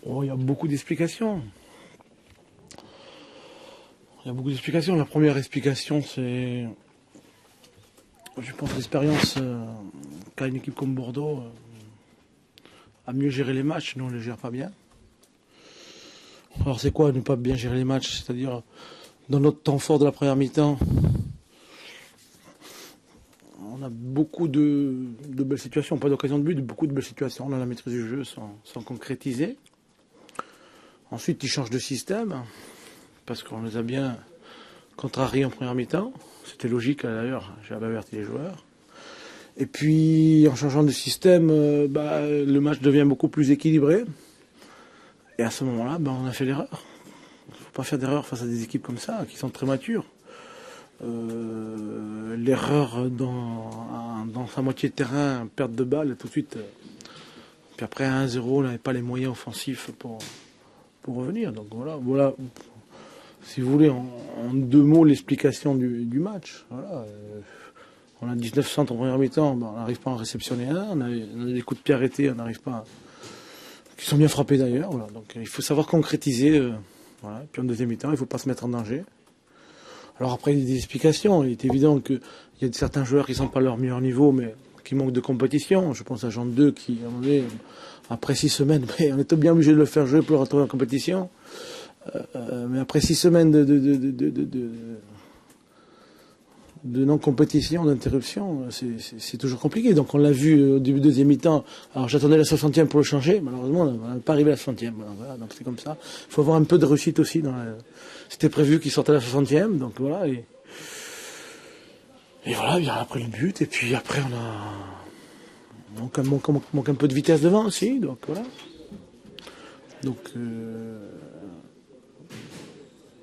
Oh, il y a beaucoup d'explications. Il y a beaucoup d'explications. La première explication, c'est, je pense, l'expérience qu'a une équipe comme Bordeaux à mieux gérer les matchs. Nous, on ne les gère pas bien. Alors, c'est quoi ne pas bien gérer les matchs? C'est-à-dire, dans notre temps fort de la première mi-temps, on a beaucoup de belles situations, pas d'occasion de but, beaucoup de belles situations. On a la maîtrise du jeu sans concrétiser. Ensuite, ils changent de système, parce qu'on les a bien contrariés en première mi-temps. C'était logique d'ailleurs, j'avais averti les joueurs. Et puis, en changeant de système, le match devient beaucoup plus équilibré. Et à ce moment-là, on a fait l'erreur. Il ne faut pas faire d'erreur face à des équipes comme ça, qui sont très matures. L'erreur dans sa moitié de terrain, perte de balle, et tout de suite. Puis après, à 1-0, on n'avait pas les moyens offensifs pour revenir. Donc voilà, si vous voulez, en deux mots, l'explication du match. Voilà. On a 19 centres en première mi-temps, on n'arrive pas à en réceptionner un. On a des coups de pied arrêtés, on n'arrive pas qui sont bien frappés d'ailleurs. Voilà. Donc il faut savoir concrétiser. Voilà. Puis en deuxième mi-temps, il ne faut pas se mettre en danger. Alors après, il y a des explications. Il est évident qu'il y a certains joueurs qui ne sont pas à leur meilleur niveau, mais qui manquent de compétition. Je pense à Jean 2 qui, à un moment donné, après 6 semaines, on était bien obligé de le faire jouer pour le retrouver en compétition. Mais après 6 semaines de non-compétition, d'interruption, c'est toujours compliqué. Donc on l'a vu au début de deuxième mi-temps. Alors j'attendais la 60e pour le changer. Malheureusement, on n'a pas arrivé à la 60e. Voilà, donc c'est comme ça. Il faut avoir un peu de réussite aussi. C'était prévu qu'il sortait à la 60e. Donc voilà. Et voilà, il y a après le but. Et puis après, on manque un peu de vitesse devant aussi. Donc voilà. Donc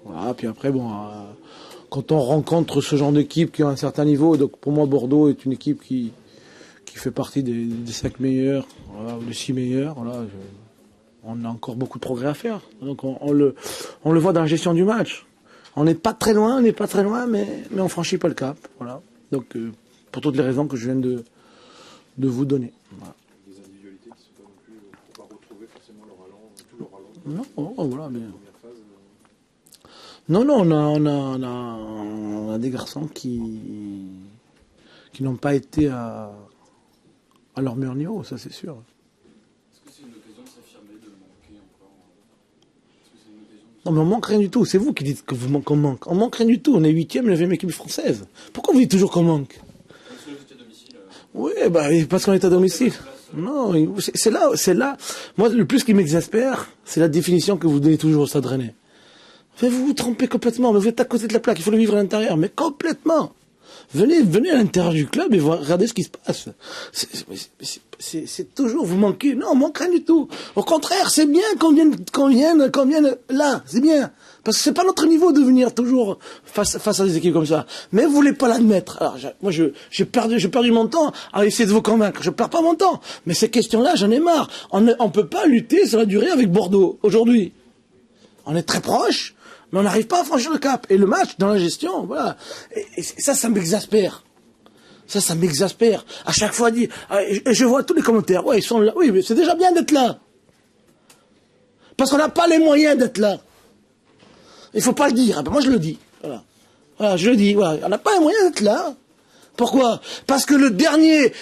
voilà. Puis après, quand on rencontre ce genre d'équipe qui a un certain niveau, donc pour moi Bordeaux est une équipe qui fait partie des 5 meilleurs, voilà, ou des 6 meilleurs. Voilà, on a encore beaucoup de progrès à faire. Donc on le voit dans la gestion du match. On n'est pas très loin, mais on franchit pas le cap. Voilà. Donc pour toutes les raisons que je viens de vous donner. Voilà. Des individualités qui ne sont pas non plus, pour pas retrouver forcément leur allant, Non, voilà, mais... Non, on a des garçons qui n'ont pas été à leur meilleur niveau, ça c'est sûr. Est-ce que c'est une occasion de s'affirmer, de manquer encore? Est-ce que c'est une occasion de... Non, mais on manque rien du tout. C'est vous qui dites qu'on manque. On manque rien du tout. On est 8e, 9e équipe française. Pourquoi vous dites toujours qu'on manque? Parce que vous étiez à domicile. Oui, parce qu'on est à domicile. Non, c'est là. Moi, le plus qui m'exaspère, c'est la définition que vous donnez toujours au Stade Rennais. Vous vous trompez complètement, mais vous êtes à côté de la plaque, il faut le vivre à l'intérieur, mais complètement. Venez à l'intérieur du club et regardez ce qui se passe. C'est toujours, vous manquez. Non, on manque rien du tout. Au contraire, c'est bien qu'on vienne là, c'est bien. Parce que c'est pas notre niveau de venir toujours face à des équipes comme ça. Mais vous voulez pas l'admettre. Alors, moi, j'ai perdu mon temps à essayer de vous convaincre. Je perds pas mon temps. Mais ces questions-là, j'en ai marre. On peut pas lutter sur la durée avec Bordeaux, aujourd'hui. On est très proche. Mais on n'arrive pas à franchir le cap. Et le match, dans la gestion, voilà. Et ça m'exaspère. Ça m'exaspère. À chaque fois, je vois tous les commentaires. Ouais, ils sont là. Oui, mais c'est déjà bien d'être là. Parce qu'on n'a pas les moyens d'être là. Il faut pas le dire. Moi, je le dis. Voilà, je le dis. Voilà. On n'a pas les moyens d'être là. Pourquoi? Parce que le dernier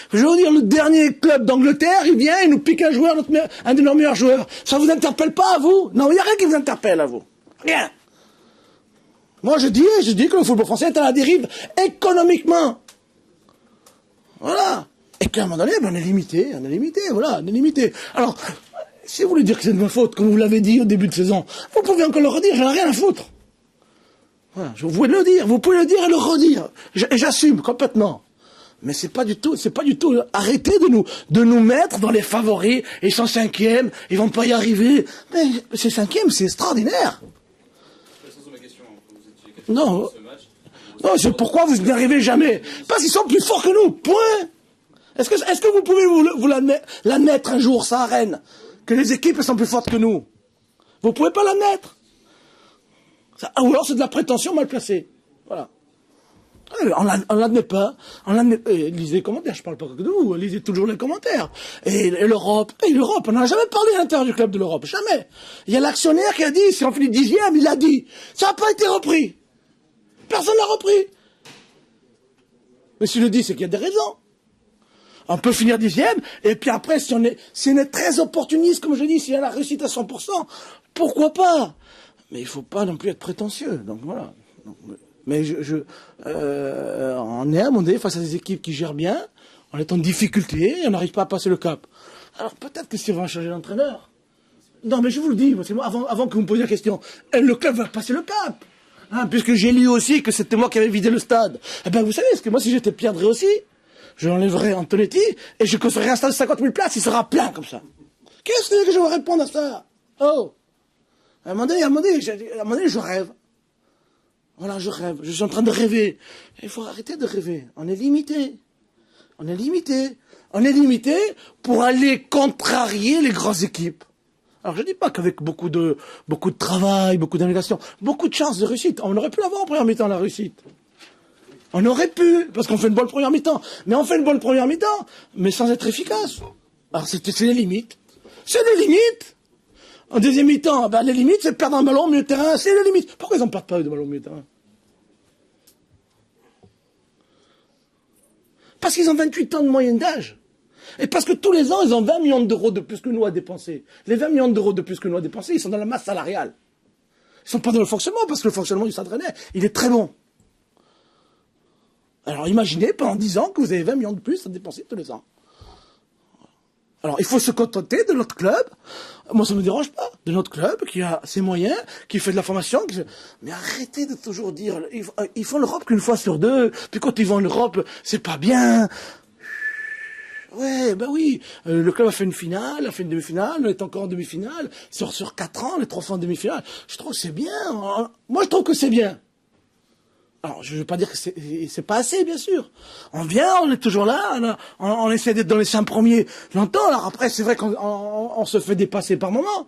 club d'Angleterre, il vient, il nous pique un joueur, un de nos meilleurs joueurs. Ça vous interpelle pas, à vous? Non, il n'y a rien qui vous interpelle, à vous. Rien. Moi, je dis que le football français est à la dérive économiquement. Voilà. Et qu'à un moment donné, on est limité, voilà, on est limité. Alors, si vous voulez dire que c'est de ma faute, comme vous l'avez dit au début de saison, vous pouvez encore le redire, j'en ai rien à foutre. Voilà, vous pouvez le dire et le redire. Et j'assume complètement. Mais c'est pas du tout, arrêtez de nous mettre dans les favoris, ils sont 5e, ils vont pas y arriver. Mais ces 5e, c'est extraordinaire. Non, c'est pourquoi vous n'y arrivez jamais. Parce qu'ils sont plus forts que nous, point. Est-ce que vous pouvez vous l'admettre un jour, ça, à Rennes, que les équipes sont plus fortes que nous? Vous pouvez pas l'admettre. Ou alors c'est de la prétention mal placée. Voilà. On l'admet pas. Lisez les commentaires, je parle pas que de vous, lisez toujours les commentaires. Et l'Europe, on n'a jamais parlé à l'intérieur du club de l'Europe, jamais. Il y a l'actionnaire qui a dit, si on finit 10e, il a dit. Ça n'a pas été repris. Personne n'a repris. Mais s'il le dit, c'est qu'il y a des raisons. On peut finir 10e, et puis après, si on est très opportuniste, comme je dis, si on a la réussite à 100%, pourquoi pas? Mais il faut pas non plus être prétentieux. Donc voilà. Mais on est à un moment donné face à des équipes qui gèrent bien, on est en difficulté, et on n'arrive pas à passer le cap. Alors peut-être que si on va changer d'entraîneur. Non, mais je vous le dis, moi, avant que vous me posiez la question, le club va passer le cap. Hein, puisque j'ai lu aussi que c'était moi qui avais vidé le stade. Eh ben vous savez, parce que moi si j'étais Pierre Drey aussi, je l'enlèverais Antonetti et je construirais un stade de 50 000 places, il sera plein comme ça. Qu'est-ce que je vais répondre à ça? Oh, à un moment donné, je rêve. Voilà, je rêve. Je suis en train de rêver. Il faut arrêter de rêver. On est limité. On est limité. On est limité pour aller contrarier les grandes équipes. Alors je dis pas qu'avec beaucoup de travail, beaucoup d'abnégation, beaucoup de chances de réussite. On aurait pu l'avoir en première mi-temps, la réussite. On aurait pu, parce qu'on fait une bonne première mi-temps. Mais on fait une bonne première mi-temps, mais sans être efficace. Alors c'est les limites. C'est les limites. En deuxième mi-temps, ben, les limites, c'est perdre un ballon au milieu de terrain. C'est les limites. Pourquoi ils n'en perdent pas de ballon au milieu de terrain? Parce qu'ils ont 28 ans de moyenne d'âge. Et parce que tous les ans, ils ont 20 millions d'euros de plus que nous à dépenser. Les 20 millions d'euros de plus que nous à dépenser, ils sont dans la masse salariale. Ils ne sont pas dans le fonctionnement, parce que le fonctionnement du Stade Rennais, il est très bon. Alors imaginez, pendant 10 ans, que vous avez 20 millions de plus à dépenser tous les ans. Alors il faut se contenter de notre club. Moi ça ne me dérange pas. De notre club qui a ses moyens, qui fait de la formation. Mais arrêtez de toujours dire, ils font l'Europe qu'une fois sur deux. Puis quand ils vont en Europe, c'est pas bien. Ouais, ben oui. Le club a fait une finale, a fait une demi-finale, on est encore en demi-finale. Sur 4 ans, on est 3 fois en demi-finale. Je trouve que c'est bien. Moi je trouve que c'est bien. Alors, je ne veux pas dire que c'est pas assez, bien sûr. On vient, on est toujours là, on essaie d'être dans les 5 premiers longtemps. Alors après, c'est vrai qu'on se fait dépasser par moment.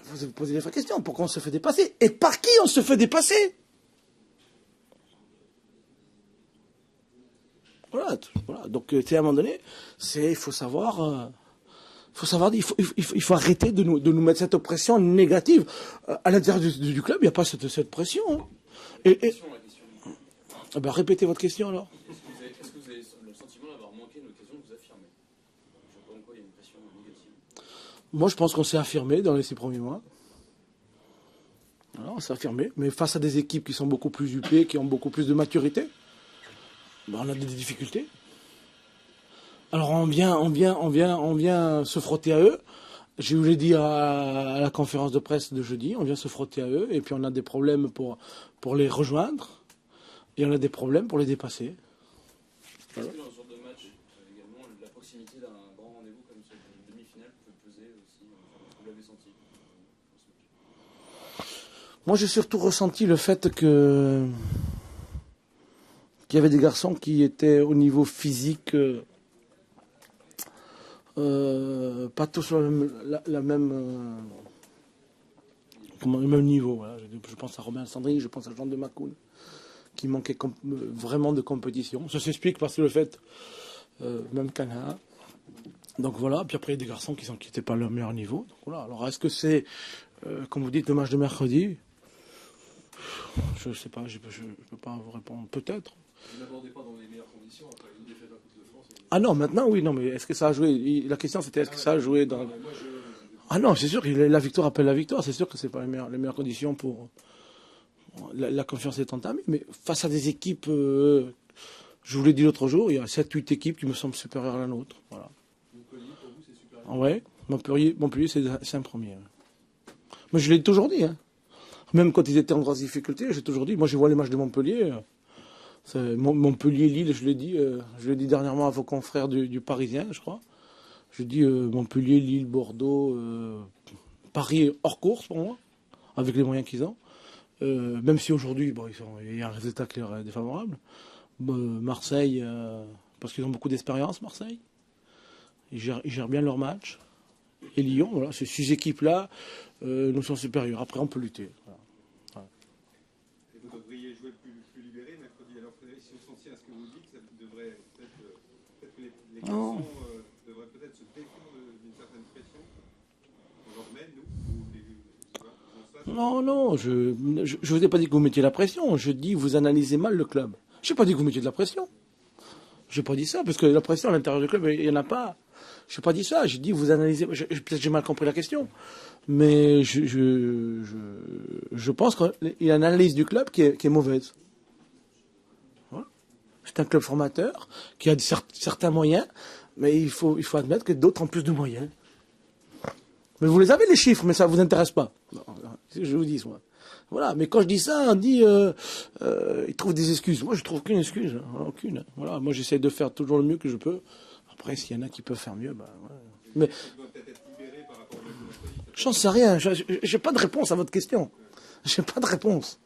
Vous vous posez des vraies questions. Pourquoi on se fait dépasser? Et par qui on se fait dépasser? Voilà. Donc, à un moment donné, il faut savoir, il faut arrêter de nous mettre cette oppression négative. À l'intérieur du club, il n'y a pas cette pression. Hein. La question. Répétez votre question alors. Est-ce que vous avez le sentiment d'avoir manqué une occasion de vous affirmer? Je vois pas en quoi il y a une pression négative. Moi, je pense qu'on s'est affirmé dans les 6 premiers mois. Alors, on s'est affirmé, mais face à des équipes qui sont beaucoup plus huppées, qui ont beaucoup plus de maturité, on a des difficultés. Alors, on vient se frotter à eux. Je vous l'ai dit à la conférence de presse de jeudi, on vient se frotter à eux, et puis on a des problèmes pour les rejoindre, et on a des problèmes pour les dépasser. Voilà. Est-ce que dans ce genre de match, également, la proximité d'un grand rendez-vous comme cette demi-finale peut peser aussi? Vous l'avez senti? Moi, j'ai surtout ressenti le fait qu'il y avait des garçons qui étaient au niveau physique... pas tous sur le même niveau. Voilà. Je pense à Robin Sandry, je pense à Jean de Macoun, qui manquait vraiment de compétition. Ça s'explique parce que le fait, même Cana. Donc voilà, puis après il y a des garçons qui n'étaient pas à leur meilleur niveau. Donc, voilà. Alors est-ce que c'est, comme vous dites, le match de mercredi? Je ne sais pas, je ne peux pas vous répondre. Peut-être. Vous n'abordez pas dans les meilleures conditions après une défaite à la Coupe de France? Ah non, maintenant oui, non, mais est-ce que ça a joué? La question c'était est-ce que ça a joué dans... Ah non, c'est sûr que la victoire appelle la victoire, c'est sûr que c'est pas les meilleures conditions pour... La confiance est entamée, mais face à des équipes, je vous l'ai dit l'autre jour, il y a 7-8 équipes qui me semblent supérieures à la nôtre. Voilà. Montpellier, pour vous, c'est supérieur? Ouais, Montpellier c'est un premier. Mais je l'ai toujours dit, hein. Même quand ils étaient en grosse difficulté, j'ai toujours dit, moi je vois les matchs de Montpellier... Montpellier-Lille, je l'ai dit dernièrement à vos confrères du Parisien, je crois. Je dis Montpellier, Lille, Bordeaux, Paris hors course pour moi, avec les moyens qu'ils ont. Même si aujourd'hui, il y a un résultat qui est défavorable. Marseille, parce qu'ils ont beaucoup d'expérience, Marseille. Ils gèrent bien leur match. Et Lyon, voilà, ces 6 équipes-là nous sont supérieures. Après, on peut lutter. Voilà. Et vous devriez jouer plus libéré libéré mercredi. Alors, si on s'en tient à ce que vous dites, ça devrait peut-être que les garçons devraient peut-être se défendre d'une certaine pression. On leur mène, nous, ou non, non, je vous ai pas dit que vous mettiez la pression. Je dis vous analysez mal le club. Je n'ai pas dit que vous mettiez de la pression. Je n'ai pas dit ça, parce que la pression à l'intérieur du club, il n'y en a pas. Je n'ai pas dit ça. J'ai dit vous analysez. Peut-être j'ai mal compris la question. Mais je pense qu'il y a une analyse du club qui est mauvaise. Voilà. C'est un club formateur qui a certains moyens, mais il faut admettre que d'autres ont plus de moyens. Mais vous les avez les chiffres, mais ça ne vous intéresse pas. Non, je vous dis, moi. Voilà, mais quand je dis ça, on dit ils trouvent des excuses. Moi, je trouve aucune excuse, aucune. Voilà, moi, j'essaie de faire toujours le mieux que je peux. Après, s'il y en a qui peuvent faire mieux, bah, ouais. Mais j'en sais rien. J'ai pas de réponse à votre question. J'ai pas de réponse.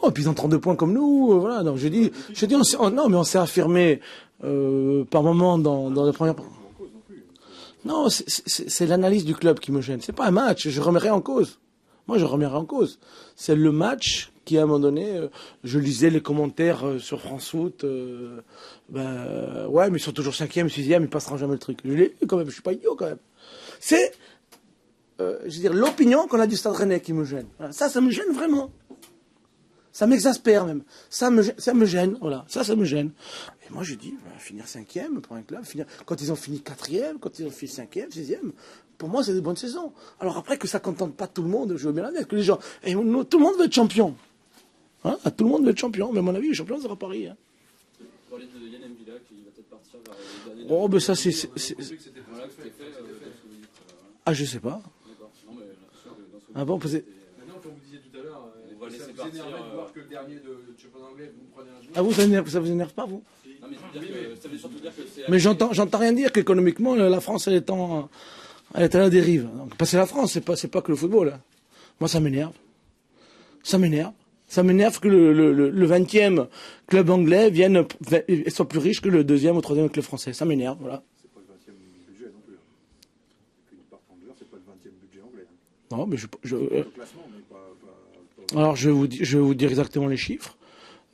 Oh, et puis ils ont 32 points comme nous, voilà. Donc je dis, non, mais on s'est affirmé par moment dans la première. Non, c'est l'analyse du club qui me gêne. C'est pas un match. Je remets rien en cause. Moi, je remets rien en cause. C'est le match qui, à un moment donné, je lisais les commentaires sur France Foot. Ouais, mais ils sont toujours 5e, 6e, ils passeront jamais le truc. Je l'ai lu quand même. Je suis pas idiot quand même. C'est, je veux dire, l'opinion qu'on a du Stade Rennais qui me gêne. Voilà. Ça me gêne vraiment. Ça m'exaspère même. Ça me gêne, voilà. Ça me gêne. Et moi, je dis, finir 5e pour un club, quand ils ont fini 4e, quand ils ont fini 5e, 6e, pour moi, c'est des bonnes saisons. Alors après, que ça ne contente pas tout le monde, je veux bien l'admettre, que les gens, tout le monde veut être champion. Hein, tout le monde veut être champion, mais à mon avis, le champion sera Paris. Hein. Vous parlez de Yann M'Vila qui va peut-être partir vers le dernier. Oh, ben ça, c'est. Ah, je sais pas. D'accord. Non, mais ah bon, parce que. Comme vous disiez tout à l'heure, on va laisser ça vous partir, énerve de voir que le dernier de championnat anglais, vous prenez un joueur. Ah, ça vous énerve pas, vous? Non, mais ça veut surtout dire que c'est. Mais j'entends rien dire qu'économiquement, la France, elle est à la dérive. Donc, parce que la France, c'est pas que le football. Hein. Moi, ça m'énerve. Ça m'énerve. Ça m'énerve que le 20e club anglais soit plus riche que le 2e ou 3e club français. Ça m'énerve, voilà. C'est pas le 20e budget non plus. Une part en dehors, c'est pas le 20e budget anglais. Non, mais le classement, mais pas... Alors, je vais vous dire exactement les chiffres.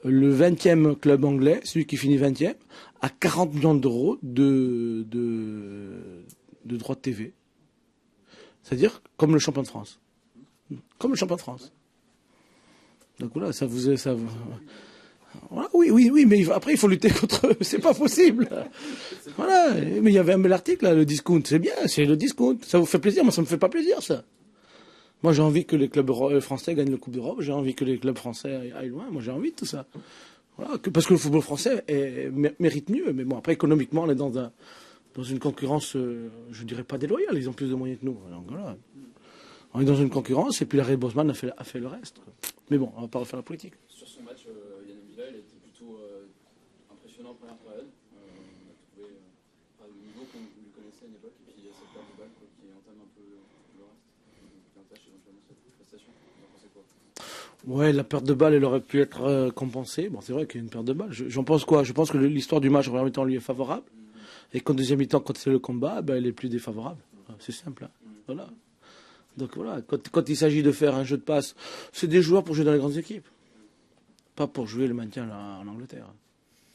Le 20e club anglais, celui qui finit 20e, a 40 millions d'euros de droits de TV. C'est-à-dire comme le champion de France. Comme le champion de France. Donc voilà, voilà, oui, mais après il faut lutter contre eux. C'est pas possible. Voilà, mais il y avait un bel article là, le discount. C'est bien, c'est le discount. Ça vous fait plaisir, moi ça me fait pas plaisir ça. Moi j'ai envie que les clubs français gagnent la Coupe d'Europe, j'ai envie que les clubs français aillent loin, moi j'ai envie de tout ça. Voilà, parce que le football français mérite mieux, mais bon après économiquement on est dans une concurrence, je dirais pas déloyale, ils ont plus de moyens que nous. Donc voilà. On est dans une concurrence et puis Larry Bosman a fait le reste. Mais bon, on va pas refaire la politique. Sur son match, Yann M'Vila, il a été plutôt impressionnant en première période. On a trouvé le niveau qu'on lui connaissait à une époque, et puis il y a cette perte de balle qui entame un peu le reste. Qui entache éventuellement cette prestation. Vous en pensez quoi? Ouais, la perte de balle, elle aurait pu être compensée. Bon, c'est vrai qu'il y a une perte de balle. J'en pense quoi? Je pense que l'histoire du match en première mi-temps lui est favorable. Et qu'en deuxième mi-temps, quand c'est le combat, elle est plus défavorable. C'est simple. Hein. Voilà. Donc voilà, quand il s'agit de faire un jeu de passe, c'est des joueurs pour jouer dans les grandes équipes. Pas pour jouer le maintien là, en Angleterre.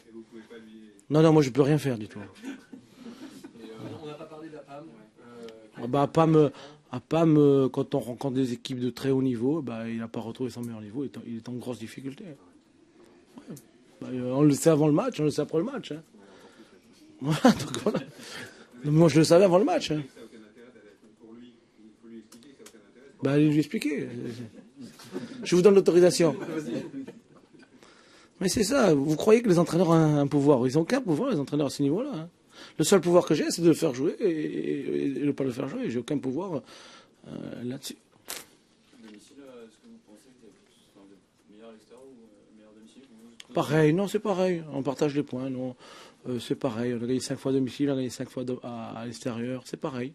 Et vous pouvez pas lui... Non, moi je peux rien faire du tout. On n'a pas parlé de la PAM. À PAM, quand on rencontre des équipes de très haut niveau, il n'a pas retrouvé son meilleur niveau, il est en grosse difficulté. Ouais. On le sait avant le match, on le sait après le match. Hein. Voilà, donc voilà. Moi je le savais avant le match. Hein. Allez lui expliquer. Je vous donne l'autorisation. Mais c'est ça, vous croyez que les entraîneurs ont un pouvoir. Ils n'ont aucun pouvoir, les entraîneurs à ce niveau-là. Hein. Le seul pouvoir que j'ai, c'est de le faire jouer et de ne pas le faire jouer. J'ai aucun pouvoir là-dessus. Domicile, est-ce que vous pensez que c'est meilleur à l'extérieur ou meilleur à domicile? Pareil, non, c'est pareil. On partage les points, non. C'est pareil. On a gagné 5 fois à domicile, on a gagné 5 fois à l'extérieur. C'est pareil.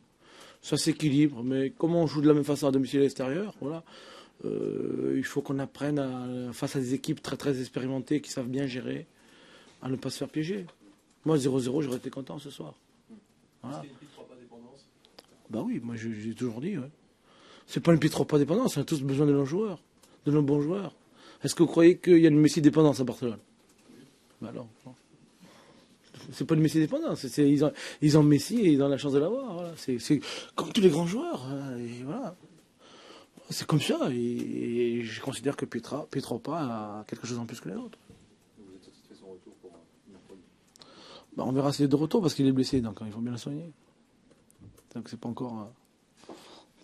Ça s'équilibre, mais comment on joue de la même façon à domicile et à l'extérieur, voilà. Il faut qu'on apprenne face à des équipes très très expérimentées qui savent bien gérer, à ne pas se faire piéger. Moi 0-0, j'aurais été content ce soir. Voilà. C'est une petite pas dépendance. Bah oui, moi j'ai toujours dit. Ouais. C'est pas une petite pas dépendance, on a tous besoin de nos joueurs. de nos bons joueurs. Est-ce que vous croyez qu'il y a une Messi dépendance à Barcelone? Bah non. C'est pas une Messi dépendance. Ils ont Messi et ils ont la chance de l'avoir. Voilà. C'est comme tous les grands joueurs. Et voilà. C'est comme ça. Et je considère que Petropa a quelque chose en plus que les autres. Vous êtes satisfait de son retour pour Napoli? Bah, on verra s'il est de retour parce qu'il est blessé. Donc il faut bien le soigner. Donc c'est pas encore.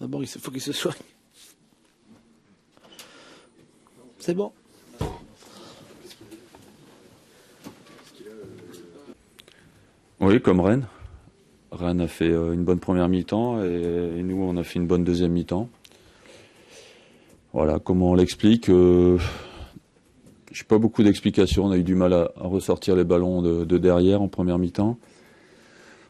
D'abord, il faut qu'il se soigne. C'est bon. Oui, comme Rennes. Rennes a fait une bonne première mi-temps et nous, on a fait une bonne deuxième mi-temps. Voilà, comment on l'explique j'ai pas beaucoup d'explications. On a eu du mal à ressortir les ballons de derrière en première mi-temps.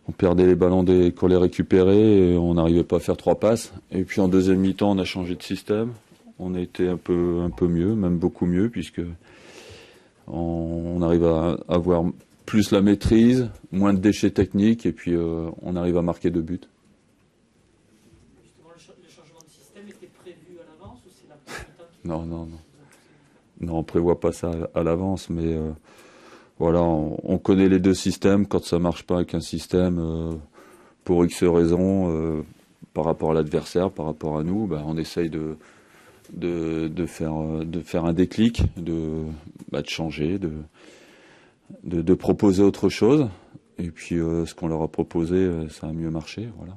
On perdait les ballons qu'on les récupérait et on n'arrivait pas à faire 3 passes. Et puis en deuxième mi-temps, on a changé de système. On a été un peu mieux, même beaucoup mieux, puisque on arrive à avoir plus la maîtrise, moins de déchets techniques, et puis on arrive à marquer 2 buts. Justement, le changement de système était prévu à l'avance ou c'est la première étape Non. Non, on prévoit pas ça à l'avance, mais voilà, on connaît les 2 systèmes. Quand ça marche pas avec un système, pour X raisons, par rapport à l'adversaire, par rapport à nous, on essaye de faire un déclic, de changer, de proposer autre chose. Et puis ce qu'on leur a proposé, ça a mieux marché, voilà.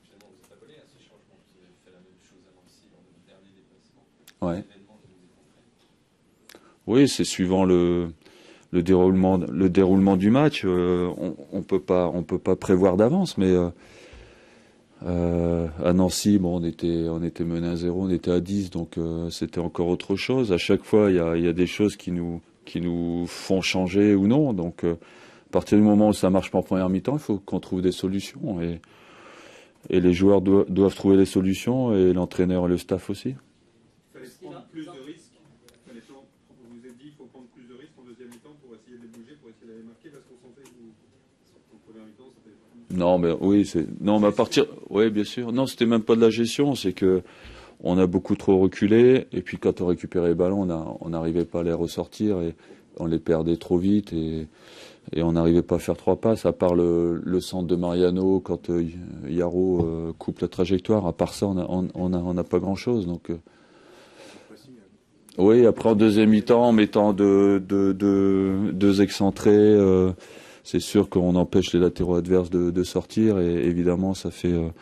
Finalement, vous êtes abonné à ce changement. Vous avez fait la même chose à Nancy lors de votre dernier déplacement. Ouais. Oui, c'est suivant le déroulement du match. On peut pas prévoir d'avance, mais à Nancy, on était mené à 0, on était à 10, donc c'était encore autre chose. À chaque fois, il y a des choses qui nous font changer ou non. Donc, à partir du moment où ça marche pas en première mi-temps, il faut qu'on trouve des solutions. Et les joueurs doivent trouver les solutions, et l'entraîneur et le staff aussi. Il fallait prendre plus de risques. Vous vous êtes dit qu'il faut prendre plus de risques en deuxième mi-temps pour essayer de les bouger, pour essayer d'aller marquer, parce qu'on sentait que en première mi-temps, ça fait plus. Non, mais oui, mais à partir, oui, bien sûr. Non, c'était même pas de la gestion, c'est que on a beaucoup trop reculé, et puis quand on récupérait les ballons, on n'arrivait pas à les ressortir, et on les perdait trop vite, et on n'arrivait pas à faire 3 passes, à part le centre de Mariano, quand Yaro coupe la trajectoire. À part ça, on n'a pas grand-chose. Donc, oui, après en deuxième mi-temps, en mettant deux excentrés, c'est sûr qu'on empêche les latéraux adverses de sortir, et évidemment, ça fait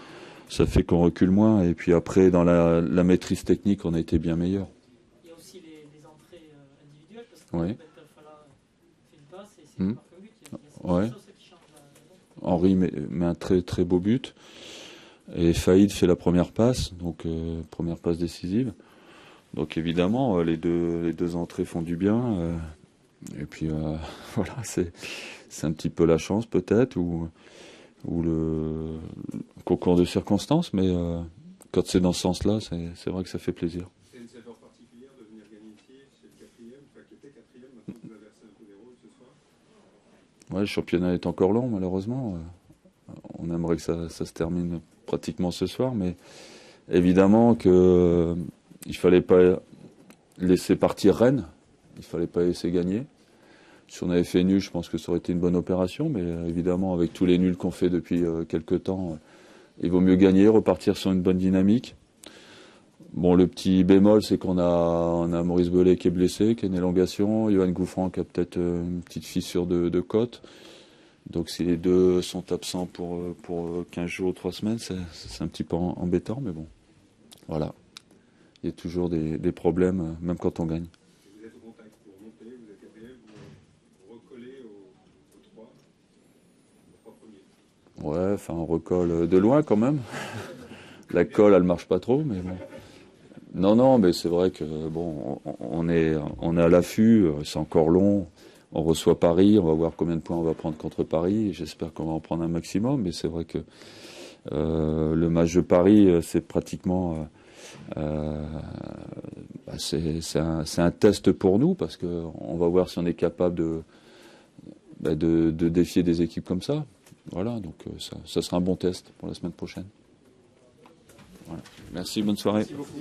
qu'on recule moins. Et puis après, dans la maîtrise technique, on a été bien meilleur. Il y a aussi les entrées individuelles, parce que Oui. Bentafala fait une passe et c'est marque un but. Il y a cette Ouais. chose qui change la donne. Henri met un très très beau but, et Faïd fait la première passe, donc première passe décisive. Donc évidemment, les deux entrées font du bien, et puis voilà, c'est un petit peu la chance peut-être, ou le concours de circonstances, mais quand c'est dans ce sens-là, c'est vrai que ça fait plaisir. C'est une saveur particulière de venir gagner ici, c'est le 4e, enfin qui était 4e, maintenant que vous avez versé un peu des rôles ce soir. Ouais, le championnat est encore long, malheureusement. On aimerait que ça se termine pratiquement ce soir, mais évidemment que il fallait pas laisser partir Rennes, il fallait pas laisser gagner. Si on avait fait nul, je pense que ça aurait été une bonne opération, mais évidemment, avec tous les nuls qu'on fait depuis quelques temps, il vaut mieux gagner, repartir sur une bonne dynamique. Bon, le petit bémol, c'est qu'on a Maurice Bellet qui est blessé, qui a une élongation, Yoann Gouffran qui a peut-être une petite fissure de côte. Donc si les deux sont absents pour 15 jours ou 3 semaines, c'est un petit peu embêtant, mais bon, voilà. Il y a toujours des problèmes, même quand on gagne. Vous êtes au contact pour monter, vous êtes 4e, vous recollez aux 3 premiers. Ouais, enfin on recolle de loin quand même. La colle, elle marche pas trop, mais bon. Non, mais c'est vrai que bon, on est à l'affût, c'est encore long. On reçoit Paris, on va voir combien de points on va prendre contre Paris. J'espère qu'on va en prendre un maximum, mais c'est vrai que le match de Paris, c'est pratiquement c'est un test pour nous, parce qu'on va voir si on est capable de défier des équipes comme ça. Voilà, donc ça sera un bon test pour la semaine prochaine. Voilà. Merci, bonne soirée. Merci beaucoup.